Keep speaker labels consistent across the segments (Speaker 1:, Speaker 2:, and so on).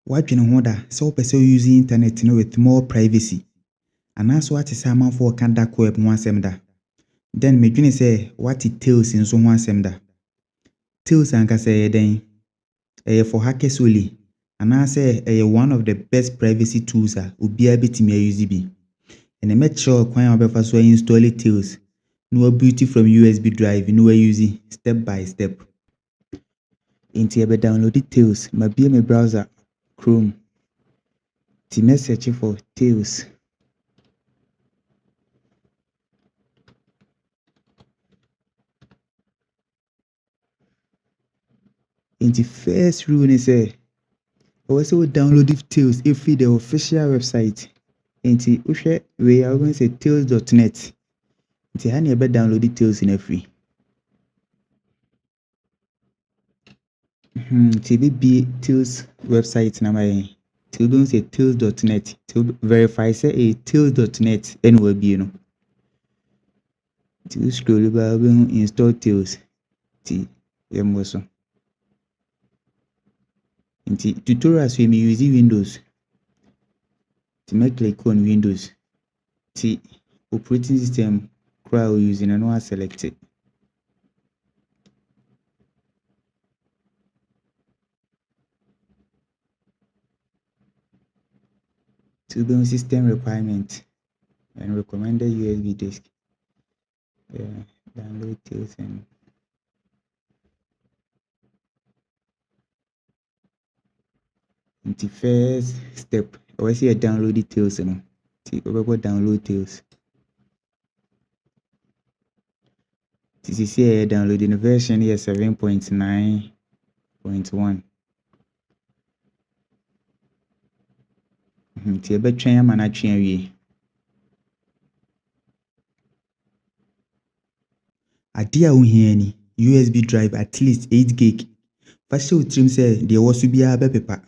Speaker 1: Wadwene ho da sɛ wopɛ sɛ use internet no with more privacy. Anaso ate sɛ amanfoɔ ka dark web ho asɛm da. Then medwene sɛ wate Tails nso ho asɛm da. Tails ankasa ɛyɛ dɛn? Ɛyɛ for hackers only. Anaasɛ ɛyɛ one of the best privacy tools a obiara betumi use bi. Ɛna mɛkyerɛ kwan a wobɛfa so install Tails. Na wabuild from USB drive na use step by step. Nti ebe download Tails, mabie my browser Chrome. Nti search for Tails. Nti first rule ni say also download Tails if the official website. Nti uhwe we are going to say tails.net. Nti ha na ebe download Tails na free. Nti be Tails website na my till don't say tails.net to verify say a tails.net anywhere be no. To scroll over install Tails. Nti yemo so. Nti tutorials we use Windows. To make click on Windows. Nti operating system crowd using and I select it. To be on system requirement and recommended USB disk. Download Tails and the first step. Always see a download Tails no. Over download Tails. This is here downloading version here 7.9.1. Ti ebe twen ama na twen awie. Ade a wohia ni USB drive at least 8 gig. Fa hye utrim say de wo so bia bepepa.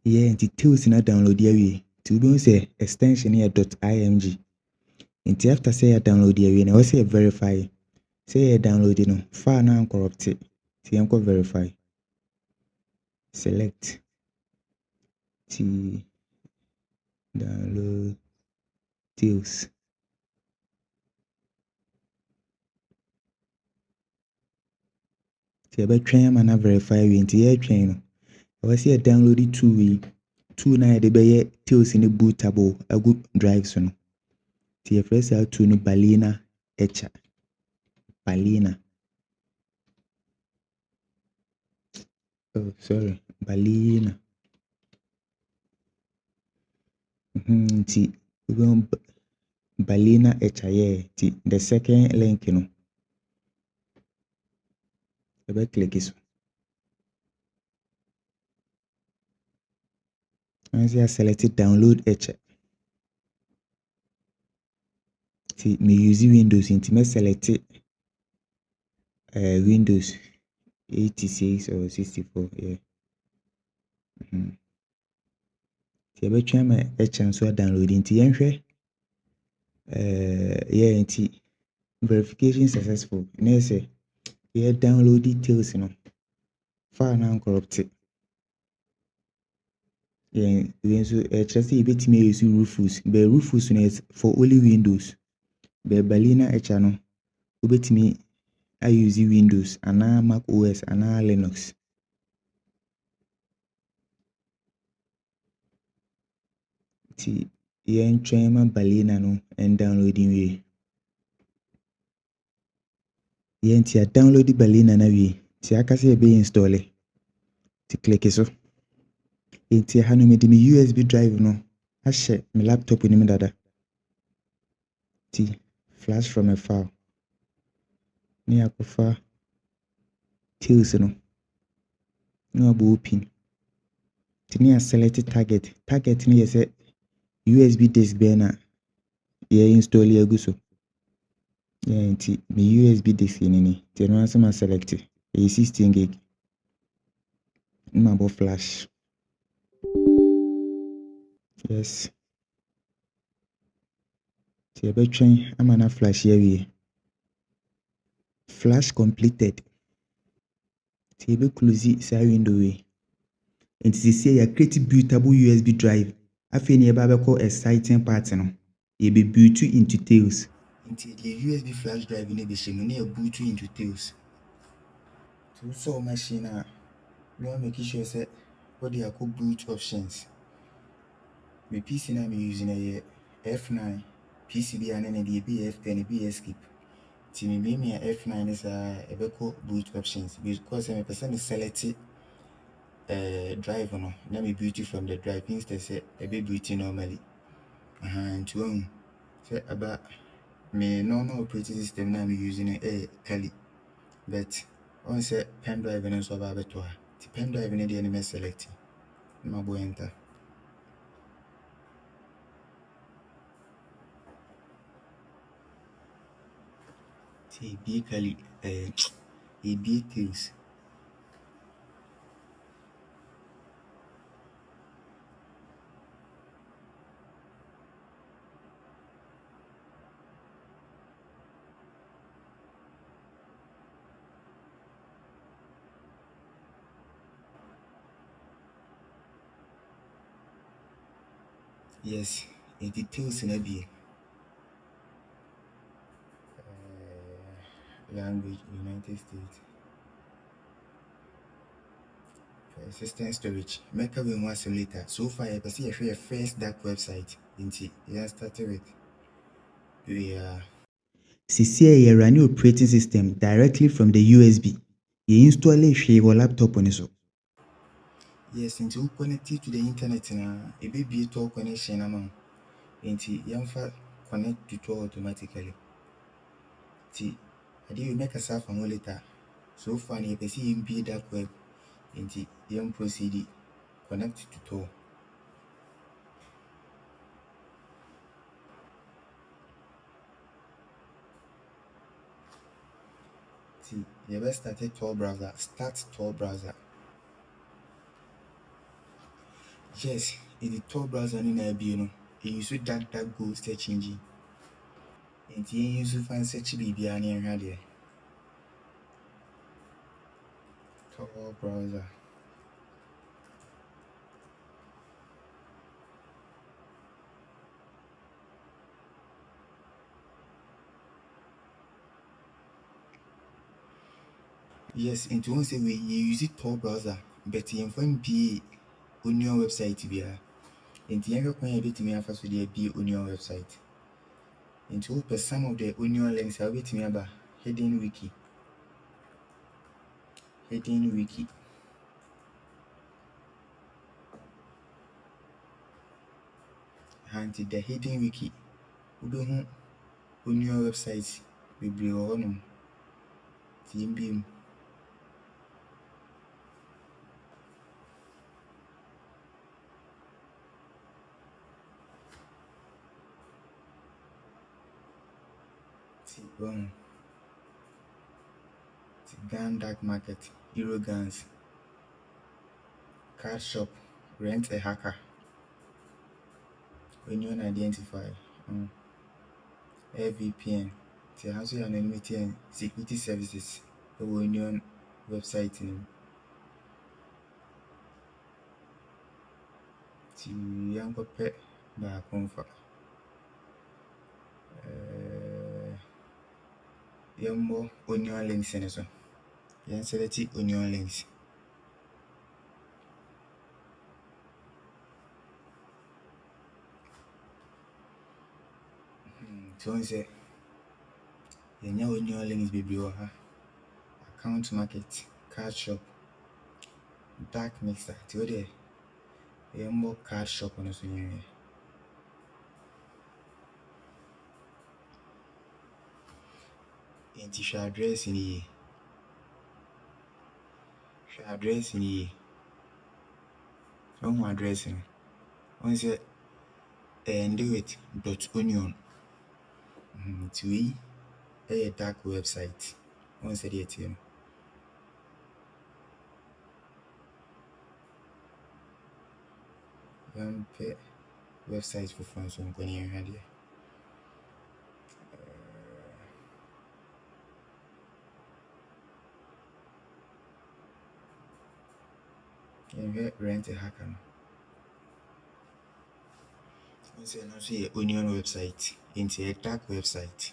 Speaker 1: Yeah, nti Tails na download awie. Ti wo don say extension here .img. Nti after say ya download awie na wo say verify. Say you download no file na corrupt. Ti enko verify. Select T download Tails. Ti ebe twen ama na verify we nti ye twen no. I see a download 2 na de be Tails in bootable a good drive so no. Ti first out to no Balena echa. Balena. Oh, sorry. Balena. Ti Balena echa yeah. Ti the second link no. I click it. I see I selected download echa. Ti me use Windows nti me select Windows 86 or 64 yeah. Ti ebe twen ma echa so download nti yenhwe yeah nti verification successful. Na say yeah download details no. File na corrupt. Yeah, we so just say betimi use Rufus. But Rufus is for only Windows. But Balena echa no obetimi I use Windows ana Mac OS ana Linux. Ti yen try ma Balena no and downloading we. Yen ti download Balena na we. Ti aka say be install it. Ti click it so. Nti ha no me di me USB drive no a share my laptop ni me dada. Ti flash from a file. Ni akofa Tails no. No abo open. Ti ni select target. Target ni say USB disk be na ye install ya guso. Yeah, nti me USB disk ni. Ti no answer ma select 16 gig. Mabo flash. Yes. Ti ebe twen ama na flash ya we. Flash completed. Ti ebe close sa window we. Nti sisi ya create bootable USB drive. Afei ne yɛba bɛkɔ exciting part no. Yɛbɛboot into Tails. Nti the USB flash drive no bɛhyɛ mu na yɛboot into Tails. So so machine a you want make sure say what they are called boot options. My PC na me using a F9 PCB and then the F10 be skip. Ti me F9 is a boot options because I'm person select drive no na me boot from the drive instead say a be booting normally. And to say about me normal operating system na me using a Kali, but on say pen drive and so about the pen drive and the enemy select no boy enter. Be Kali be Tails. Yes, it details in a be language United States. Persistent storage. Make a win once later. So far, I see a first dark website. Inti, yeah, started with. Yeah. CCA you run operating system directly from the USB. You install it your laptop on it. Yes, into you connect it to the internet na a baby to connection among. Inti, yamfa connect to it automatically. Ti, I did make a self and later. So far, you see him be dark web. Inti, yam proceed connect to Tor. See, you best start a Tor browser. Start Tor browser. Yes, in the Tor browser in a you use that go search engine. And you use to find search BB and you had there. Tor browser. Yes, into one say we use it Tor browser, but you find be on your website be and the younger point bit me first with the be on your website. Into some of the onion links are bit me about Hidden Wiki. Hidden Wiki. And the Hidden Wiki. Ube on your website we be on team beam. One Gun Dark Market, Euro Guns, Card Shop, Rent a Hacker, Union Identify, AVPN, the House Anonymity and Security Services, the Union website name. To young pet by comfort. Young onion links in so. Yan select onion links. So I say, yan onion links be below her. Account market, card shop, dark mixer. To there, young card shop on us. Nti hwɛ address ni yie. Hwɛ address ni yie. Ɔhu address no. Ɔhu sɛ ɛndo with .onion. Nti wei ɛyɛ dark website. Ɔhu sɛ deɛ ɛteɛ no. Yɛmpɛ website foforɔ nso nkɔ ne yɛnhwɛ deɛ. Rent a hacker. Say no see onion website into a dark website.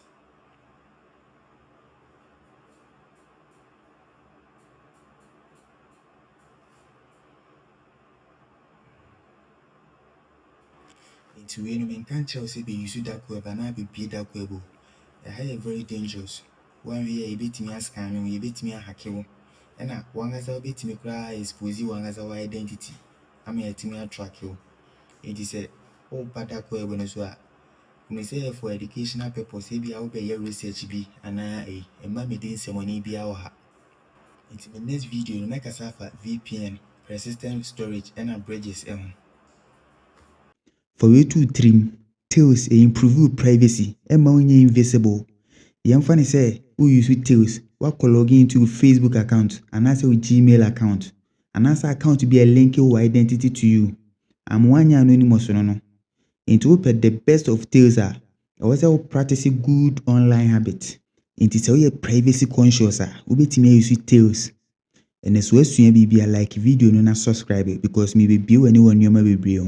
Speaker 1: Into when we can't tell say be use dark web and I be dark web. A very dangerous. One way a bit me a scam, a bit me a hacker. And one as a bit me cry expose one as our identity. I'm a team a track you. It is a bad dark web when as well. We say for educational purpose, maybe I'll be your research be and a mammy didn't say money be our. In the next video, you make a suffer VPN, persistent storage, and bridges. For you to trim, Tails improve privacy, and invisible. Yamfani say, who use with Tails, what can log into Facebook account, and answer with Gmail account, and answer account to be a link your identity to you. I'm one anonymous no. Into open the best of Tails are, I was practice good online habit. Into tell you privacy conscious we bet me use with Tails. And as well as you be like video no na subscribe because me be anyone you may be